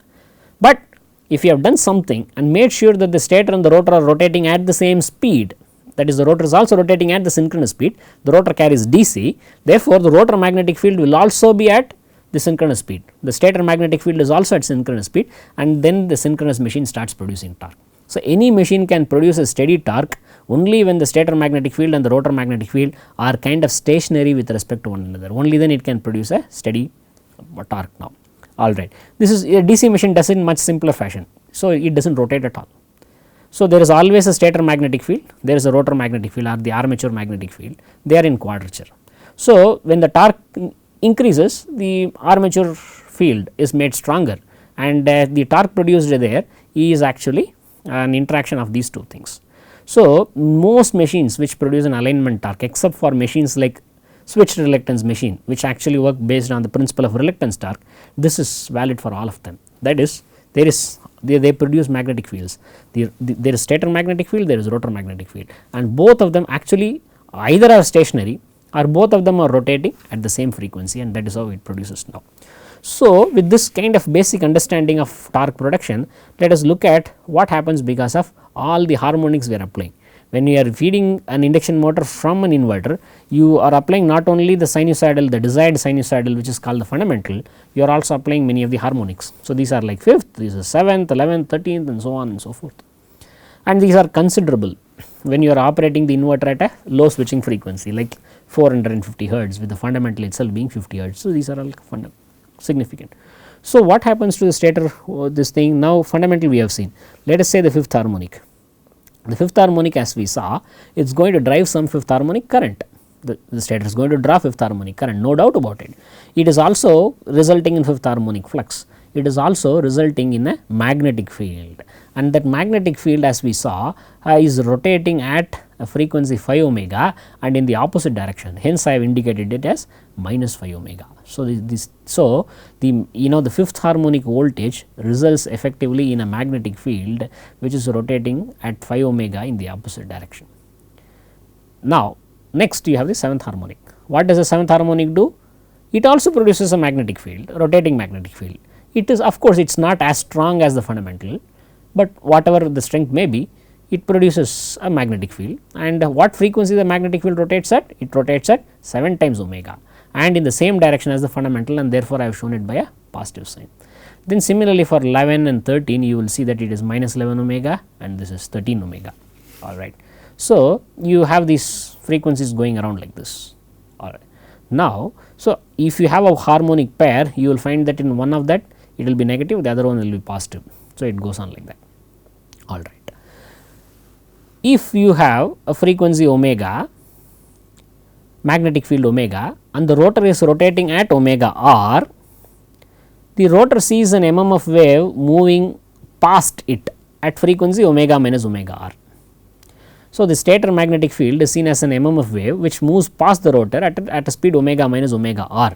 But if you have done something and made sure that the stator and the rotor are rotating at the same speed, that is the rotor is also rotating at the synchronous speed, the rotor carries DC, therefore, the rotor magnetic field will also be at the synchronous speed, the stator magnetic field is also at synchronous speed, and then the synchronous machine starts producing torque. So, any machine can produce a steady torque only when the stator magnetic field and the rotor magnetic field are kind of stationary with respect to one another, only then it can produce a steady torque now. Alright, this is a DC machine does it in much simpler fashion, so it does not rotate at all. So, there is always a stator magnetic field, there is a rotor magnetic field or the armature magnetic field, they are in quadrature. So, when the torque increases, the armature field is made stronger, and the torque produced there is actually an interaction of these two things. So, most machines which produce an alignment torque, except for machines like switched reluctance machine which actually work based on the principle of reluctance torque, this is valid for all of them. That is, they produce magnetic fields, there is stator magnetic field, there is rotor magnetic field, and both of them actually either are stationary or both of them are rotating at the same frequency, and that is how it produces now. So, with this kind of basic understanding of torque production, let us look at what happens because of all the harmonics we are applying. When you are feeding an induction motor from an inverter, you are applying not only the sinusoidal, the desired sinusoidal, which is called the fundamental, you are also applying many of the harmonics. So, these are like 5th, these are 7th, 11th, 13th and so on and so forth, and these are considerable when you are operating the inverter at a low switching frequency like 450 hertz with the fundamental itself being 50 hertz. So, these are all significant. So, what happens to the stator this thing now fundamental we have seen, let us say the 5th harmonic. The 5th harmonic, as we saw, it is going to drive some 5th harmonic current. The stator is going to draw 5th harmonic current, no doubt about it. It is also resulting in 5th harmonic flux. It is also resulting in a magnetic field, and that magnetic field, as we saw, is rotating at a frequency 5 omega and in the opposite direction. Hence, I have indicated it as minus 5 omega. So, the 5th harmonic voltage results effectively in a magnetic field which is rotating at 5 omega in the opposite direction. Now, next you have the 7th harmonic. What does the 7th harmonic do? It also produces a magnetic field, rotating magnetic field. It is, of course, it is not as strong as the fundamental, but whatever the strength may be, it produces a magnetic field. And what frequency the magnetic field rotates at? It rotates at 7 times omega and in the same direction as the fundamental, and therefore, I have shown it by a positive sign. Then similarly, for 11 and 13 you will see that it is minus 11 omega and this is 13 omega, all right. So, you have these frequencies going around like this, all right. Now, so if you have a harmonic pair, you will find that in one of that it will be negative, the other one will be positive. So, it goes on like that, all right. If you have a frequency omega, magnetic field omega, and the rotor is rotating at omega r, the rotor sees an MMF wave moving past it at frequency omega minus omega r. So, the stator magnetic field is seen as an MMF wave which moves past the rotor at a speed omega minus omega r.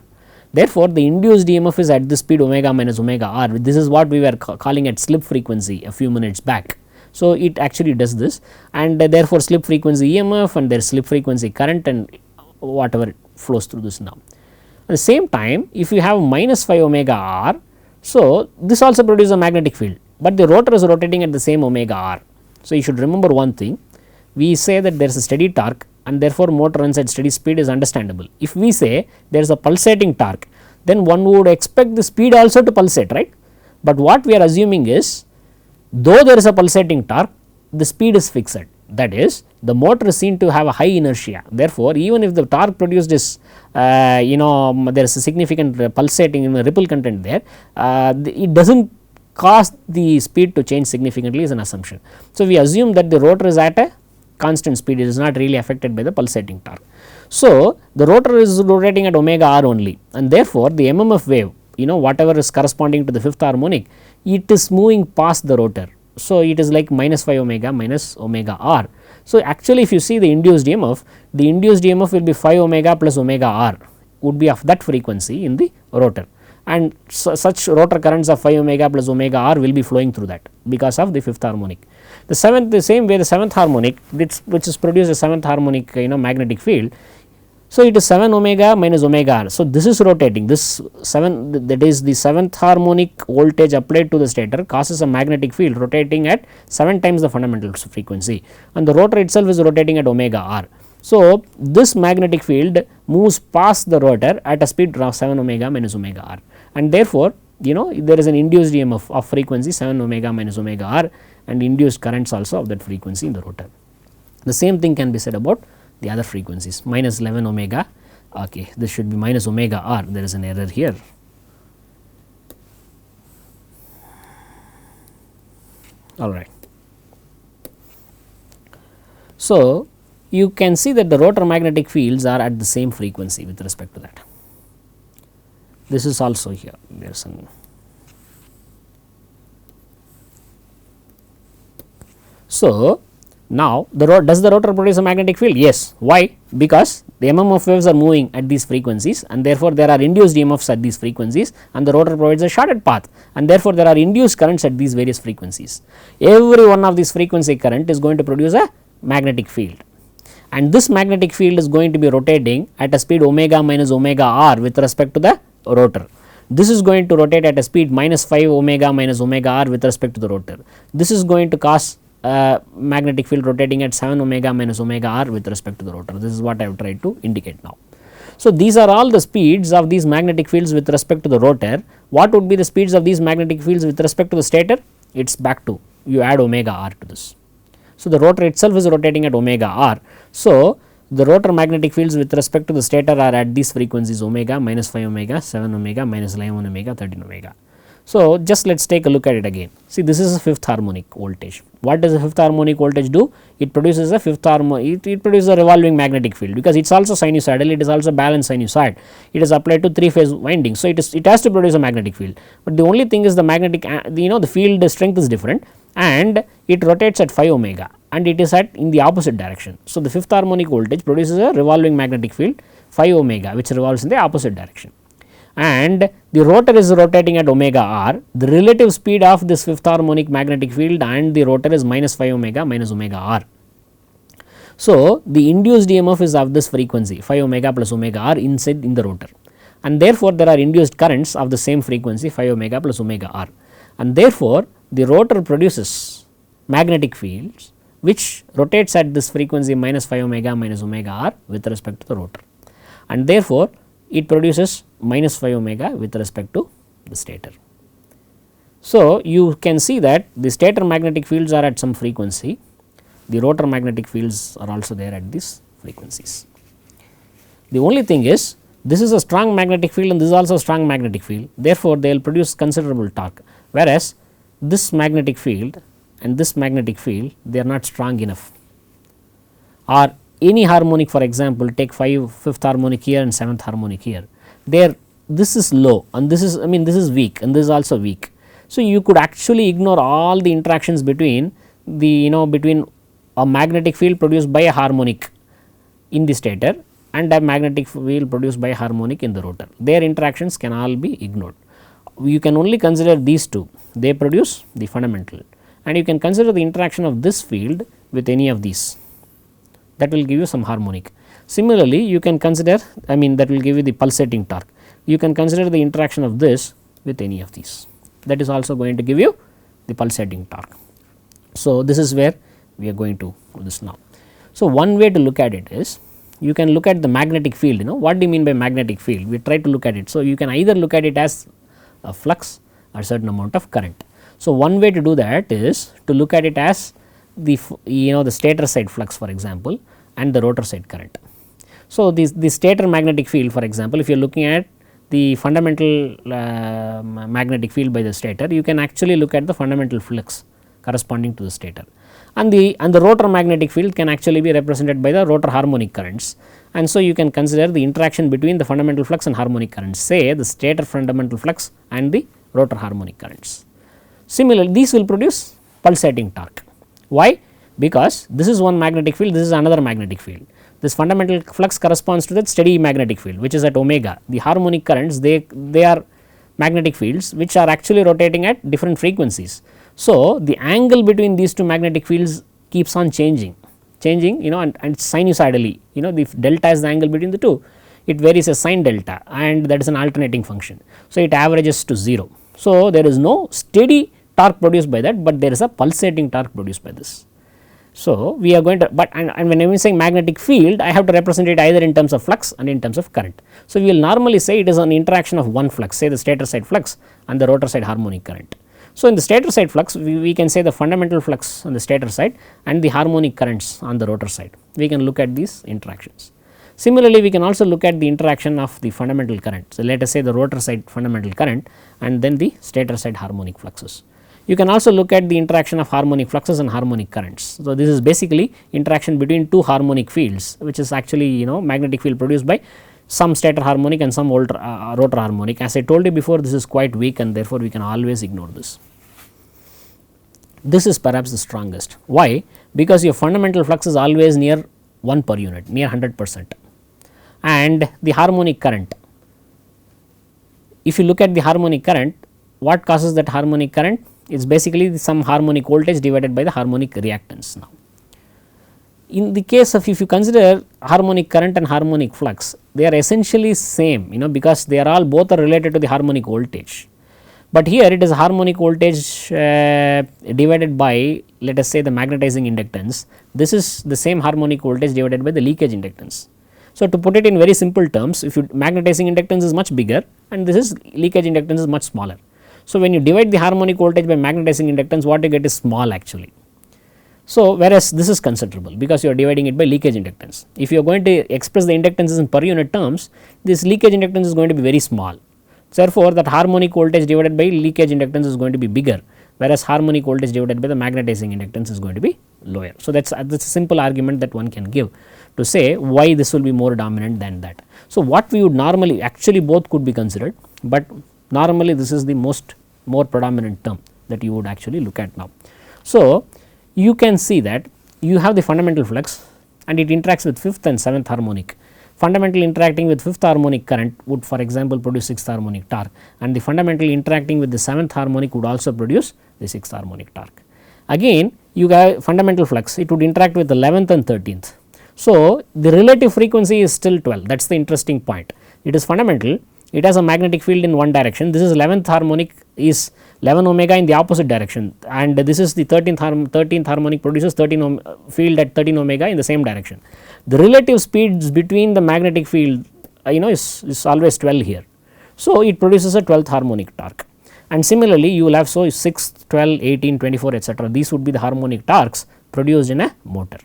Therefore, the induced EMF is at the speed omega minus omega r. This is what we were calling at slip frequency a few minutes back. So, it actually does this, and therefore, slip frequency EMF and there is slip frequency current and whatever flows through this now. At the same time, if you have minus 5 omega r, so this also produces a magnetic field, but the rotor is rotating at the same omega r. So, you should remember one thing, we say that there is a steady torque and therefore, motor runs at steady speed is understandable. If we say there is a pulsating torque, then one would expect the speed also to pulsate, right. But what we are assuming is, though there is a pulsating torque, the speed is fixed, that is, the motor is seen to have a high inertia. Therefore, even if the torque produced is there is a significant pulsating ripple content there, it does not cause the speed to change significantly is an assumption. So, we assume that the rotor is at a constant speed, it is not really affected by the pulsating torque. So, the rotor is rotating at omega r only, and therefore, the MMF wave whatever is corresponding to the 5th harmonic, it is moving past the rotor. So, it is like minus 5 omega minus omega r. So, actually if you see the induced EMF will be 5 omega plus omega r would be of that frequency in the rotor, and such rotor currents of 5 omega plus omega r will be flowing through that because of the 5th harmonic. The same way the 7th harmonic which is produced a 7th harmonic magnetic field. So, it is 7 omega minus omega r. So, this is rotating, this 7, that is the 7th harmonic voltage applied to the stator causes a magnetic field rotating at 7 times the fundamental frequency, and the rotor itself is rotating at omega r. So, this magnetic field moves past the rotor at a speed of 7 omega minus omega r, and therefore, there is an induced EMF of frequency 7 omega minus omega r and induced currents also of that frequency in the rotor. The same thing can be said about the other frequencies, minus 11 omega, okay, this should be minus omega r, there is an error here. All right. So, you can see that the rotor magnetic fields are at the same frequency with respect to that. This is also here, there is some. So, now does the rotor produce a magnetic field? Yes. Why? Because the MMF waves are moving at these frequencies, and therefore, there are induced EMFs at these frequencies, and the rotor provides a shorted path, and therefore, there are induced currents at these various frequencies. Every one of these frequency current is going to produce a magnetic field, and this magnetic field is going to be rotating at a speed omega minus omega r with respect to the rotor. this is going to rotate at a speed minus 5 omega minus omega r with respect to the rotor. This is going to cause magnetic field rotating at 7 omega minus omega r with respect to the rotor. This is what I have tried to indicate now. So, these are all the speeds of these magnetic fields with respect to the rotor. What would be the speeds of these magnetic fields with respect to the stator? It is back to you add omega r to this. So, the rotor itself is rotating at omega r. So, the rotor magnetic fields with respect to the stator are at these frequencies omega, minus 5 omega, 7 omega, minus 11 omega, 13 omega. So, just let us take a look at it again. See, this is a fifth harmonic voltage. What does a fifth harmonic voltage do? It produces a fifth harmonic, it produces a revolving magnetic field, because it is also sinusoidal, it is also balanced sinusoid. It is applied to 3 phase winding. So, it has to produce a magnetic field, but the only thing is the magnetic the field strength is different and it rotates at 5 omega and it is at in the opposite direction. So, the fifth harmonic voltage produces a revolving magnetic field 5 omega which revolves in the opposite direction, and the rotor is rotating at omega r. The relative speed of this fifth harmonic magnetic field and the rotor is minus 5 omega minus omega r. So, the induced EMF is of this frequency 5 omega plus omega r inside in the rotor, and therefore, there are induced currents of the same frequency 5 omega plus omega r, and therefore, the rotor produces magnetic fields which rotates at this frequency minus 5 omega minus omega r with respect to the rotor, and therefore, it produces minus 5 omega with respect to the stator. So, you can see that the stator magnetic fields are at some frequency, the rotor magnetic fields are also there at these frequencies. The only thing is, this is a strong magnetic field and this is also a strong magnetic field, therefore, they will produce considerable torque, whereas this magnetic field and this magnetic field they are not strong enough, or any harmonic, for example, take fifth harmonic here and seventh harmonic here, there this is low and this is this is weak and this is also weak. So, you could actually ignore all the interactions between the between a magnetic field produced by a harmonic in the stator and a magnetic field produced by a harmonic in the rotor. Their interactions can all be ignored. You can only consider these two, they produce the fundamental, and you can consider the interaction of this field with any of these, that will give you some harmonic. Similarly, you can consider that will give you the pulsating torque. You can consider the interaction of this with any of these, that is also going to give you the pulsating torque. So, this is where we are going to do this now. So, one way to look at it is you can look at the magnetic field. What do you mean by magnetic field? We try to look at it. So, you can either look at it as a flux or certain amount of current. So, one way to do that is to look at it as the the stator side flux, for example, and the rotor side current. So, the stator magnetic field, for example, if you are looking at the fundamental magnetic field by the stator, you can actually look at the fundamental flux corresponding to the stator, and the rotor magnetic field can actually be represented by the rotor harmonic currents, and so you can consider the interaction between the fundamental flux and harmonic currents, say the stator fundamental flux and the rotor harmonic currents. Similarly, these will produce pulsating torque. Why? Because this is one magnetic field, this is another magnetic field. This fundamental flux corresponds to that steady magnetic field which is at omega. The harmonic currents they are magnetic fields which are actually rotating at different frequencies. So, the angle between these two magnetic fields keeps on changing and sinusoidally, if delta is the angle between the two, it varies as sin delta, and that is an alternating function. So, it averages to 0. So, there is no steady torque produced by that, but there is a pulsating torque produced by this. So, we are going to, but and when I am saying magnetic field, I have to represent it either in terms of flux and in terms of current. So, we will normally say it is an interaction of one flux, say the stator side flux and the rotor side harmonic current. So, in the stator side flux, we can say the fundamental flux on the stator side and the harmonic currents on the rotor side. We can look at these interactions. Similarly, we can also look at the interaction of the fundamental current. So, let us say the rotor side fundamental current and then the stator side harmonic fluxes. You can also look at the interaction of harmonic fluxes and harmonic currents. So, this is basically interaction between two harmonic fields, which is actually magnetic field produced by some stator harmonic and some rotor harmonic. As I told you before, this is quite weak and therefore, we can always ignore this. This is perhaps the strongest. Why? Because your fundamental flux is always near 1 per unit, near 100%, and the harmonic current. If you look at the harmonic current, what causes that harmonic current? It is basically some harmonic voltage divided by the harmonic reactance now. in the case of if you consider harmonic current and harmonic flux, they are essentially same, because they are all both are related to the harmonic voltage. But here it is harmonic voltage divided by, let us say, the magnetizing inductance. This is the same harmonic voltage divided by the leakage inductance. So, to put it in very simple terms, if you magnetizing inductance is much bigger and this is leakage inductance is much smaller. So, when you divide the harmonic voltage by magnetizing inductance, what you get is small actually. So, whereas this is considerable because you are dividing it by leakage inductance. If you are going to express the inductances in per unit terms, this leakage inductance is going to be very small. Therefore, that harmonic voltage divided by leakage inductance is going to be bigger, whereas harmonic voltage divided by the magnetizing inductance is going to be lower. So, that is a simple argument that one can give to say why this will be more dominant than that. So, what we would normally actually both could be considered, but normally this is the more predominant term that you would actually look at now. So, you can see that you have the fundamental flux and it interacts with 5th and 7th harmonic. Fundamental interacting with 5th harmonic current would, for example, produce 6th harmonic torque, and the fundamental interacting with the 7th harmonic would also produce the 6th harmonic torque. Again, you have fundamental flux, it would interact with the 11th and 13th. So, the relative frequency is still 12, that is the interesting point. It is fundamental, it has a magnetic field in one direction, this is 11th harmonic is 11 omega in the opposite direction, and this is the 13th harmonic produces 13 field at 13 omega in the same direction. The relative speeds between the magnetic field is always 12 here. So, it produces a 12th harmonic torque, and similarly you will have 6, 12, 18, 24 etc. These would be the harmonic torques produced in a motor.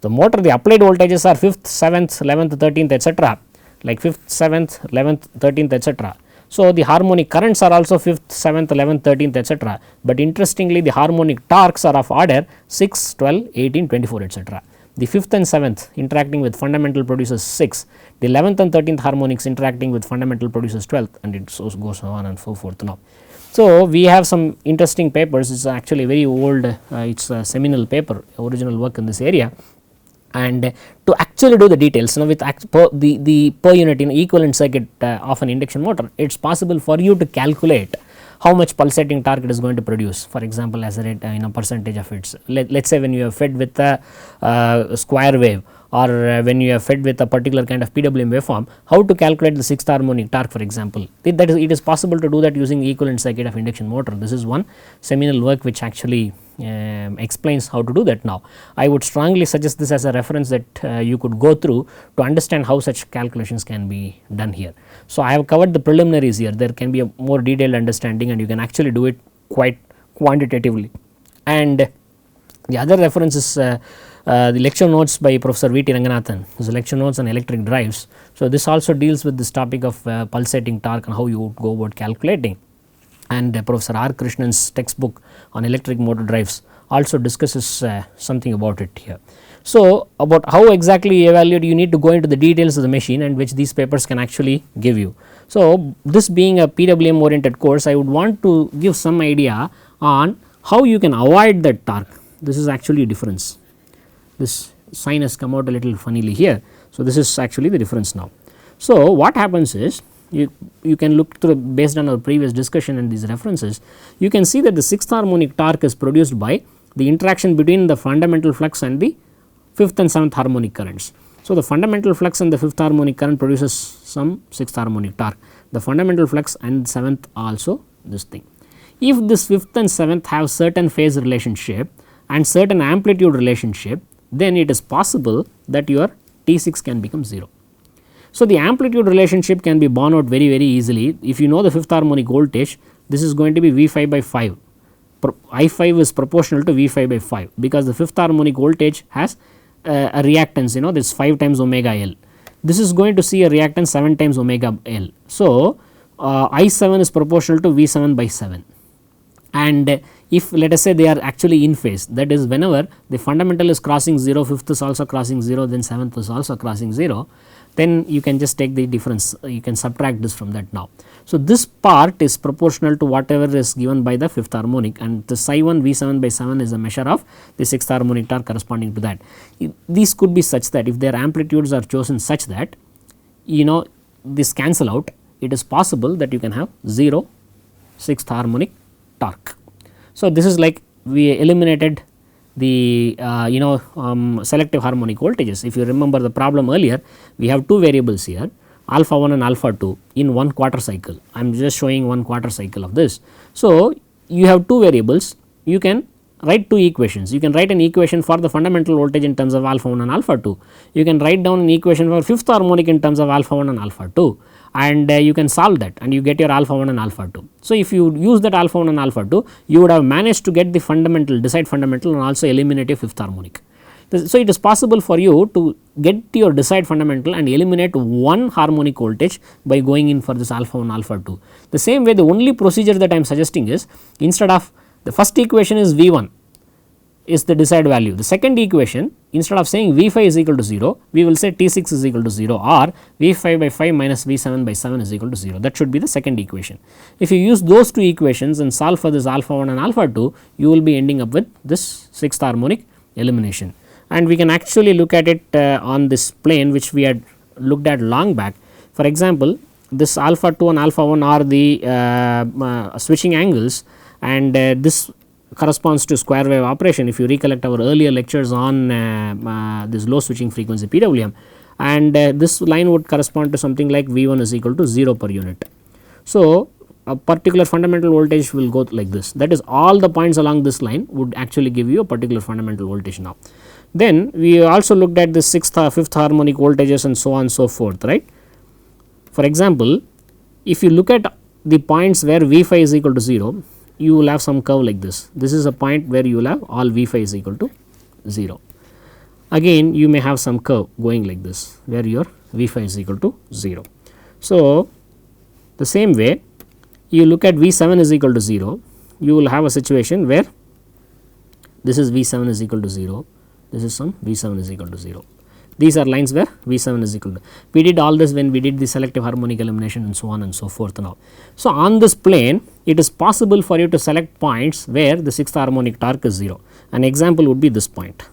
The motor, the applied voltages are 5th, 7th, 11th, 13th etc., like 5th, 7th, 11th, 13th etc. So, the harmonic currents are also 5th, 7th, 11th, 13th etc., but interestingly the harmonic torques are of order 6, 12, 18, 24 etc. The 5th and 7th interacting with fundamental produces 6, the 11th and 13th harmonics interacting with fundamental produces 12th, and it so goes on and so forth now. So, we have some interesting papers, it is actually very old, it is a seminal paper, original work in this area. And to actually do the details with the per unit equivalent circuit of an induction motor, it is possible for you to calculate how much pulsating torque it is going to produce, for example, as a rate percentage of its, let us say when you are fed with a square wave, or when you are fed with a particular kind of PWM waveform, how to calculate the 6th harmonic torque, for example. It is possible to do that using the equivalent circuit of induction motor. This is one seminal work which actually explains how to do that now. I would strongly suggest this as a reference that you could go through to understand how such calculations can be done here. So, I have covered the preliminaries here, there can be a more detailed understanding and you can actually do it quite quantitatively. And the other reference is the lecture notes by Professor V. T. Ranganathan, this is lecture notes on electric drives. So, this also deals with this topic of pulsating torque and how you would go about calculating, and Professor R. Krishnan's textbook on electric motor drives also discusses something about it here. So, about how exactly you evaluate, you need to go into the details of the machine, and which these papers can actually give you. So, this being a PWM oriented course, I would want to give some idea on how you can avoid that torque. This is actually a difference. This sign has come out a little funnily here. So, this is actually the difference now. So, what happens is you can look through based on our previous discussion and these references, you can see that the 6th harmonic torque is produced by the interaction between the fundamental flux and the 5th and 7th harmonic currents. So, the fundamental flux and the 5th harmonic current produces some 6th harmonic torque, the fundamental flux and 7th also this thing. If this 5th and 7th have certain phase relationship and certain amplitude relationship, then it is possible that your T6 can become 0. So, the amplitude relationship can be borne out very easily. If you know the 5th harmonic voltage, this is going to be V5 by 5, I5 is proportional to V5 by 5, because the 5th harmonic voltage has a reactance, this 5 times omega L. This is going to see a reactance 7 times omega L. So, I7 is proportional to V7 by 7, and if let us say they are actually in phase, that is whenever the fundamental is crossing 0, 5th is also crossing 0, then 7th is also crossing 0, then you can just take the difference, you can subtract this from that now. So, this part is proportional to whatever is given by the 5th harmonic, and the psi 1 V7 by 7 is a measure of the 6th harmonic torque corresponding to that. These could be such that if their amplitudes are chosen such that this cancel out, it is possible that you can have 0 6th harmonic torque. So, this is like we eliminated the selective harmonic voltages. If you remember the problem earlier, we have two variables here, alpha 1 and alpha 2 in one quarter cycle. I am just showing one quarter cycle of this. So, you have two variables, you can write two equations. You can write an equation for the fundamental voltage in terms of alpha 1 and alpha 2. You can write down an equation for fifth harmonic in terms of alpha 1 and alpha 2, and you can solve that and you get your alpha 1 and alpha 2. So, if you use that alpha 1 and alpha 2, you would have managed to get the fundamental, decide fundamental, and also eliminate a fifth harmonic. So, it is possible for you to get your decide fundamental and eliminate one harmonic voltage by going in for this alpha 1 alpha 2. The same way, the only procedure that I am suggesting is, instead of the first equation is V 1 is the desired value. The second equation, instead of saying V 5 is equal to 0, we will say T 6 is equal to 0, or V 5 by 5 minus V 7 by 7 is equal to 0. That should be the second equation. If you use those two equations and solve for this alpha 1 and alpha 2, you will be ending up with this sixth harmonic elimination. And we can actually look at it on this plane which we had looked at long back. For example, this alpha 2 and alpha 1 are the switching angles, and this corresponds to square wave operation. If you recollect our earlier lectures on this low switching frequency PWM, and this line would correspond to something like V 1 is equal to 0 per unit. So, a particular fundamental voltage will go like this, that is all the points along this line would actually give you a particular fundamental voltage now. Then we also looked at the sixth or fifth harmonic voltages and so on and so forth, right. For example, if you look at the points where V 5 is equal to 0, you will have some curve like this. This is a point where you will have all V 5 is equal to 0. Again, you may have some curve going like this, where your V 5 is equal to 0. So, the same way, you look at V 7 is equal to 0, you will have a situation where this is V 7 is equal to 0, this is some V 7 is equal to 0. These are lines where V 7 is equal to. We did all this when we did the selective harmonic elimination and so on and so forth now. So, on this plane, it is possible for you to select points where the sixth harmonic torque is 0. An example would be this point.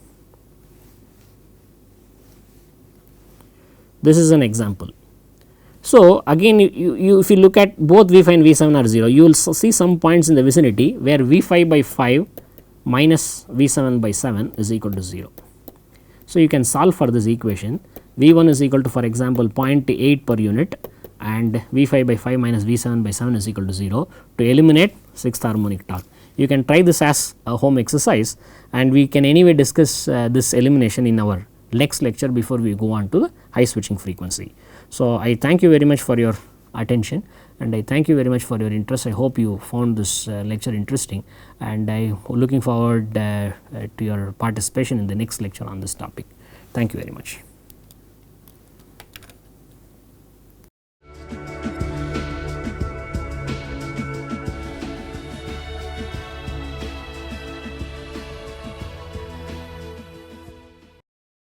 This is an example. So, again if you look at both V 5 and V 7 are 0, you will see some points in the vicinity where V 5 by 5 minus V 7 by 7 is equal to 0. So, you can solve for this equation. V 1 is equal to, for example, 0.8 per unit, and V 5 by 5 minus V 7 by 7 is equal to 0 to eliminate sixth harmonic torque. You can try this as a home exercise, and we can anyway discuss this elimination in our next lecture before we go on to the high switching frequency. So, I thank you very much for your attention, and I thank you very much for your interest. I hope you found this lecture interesting, and I am looking forward to your participation in the next lecture on this topic. Thank you very much.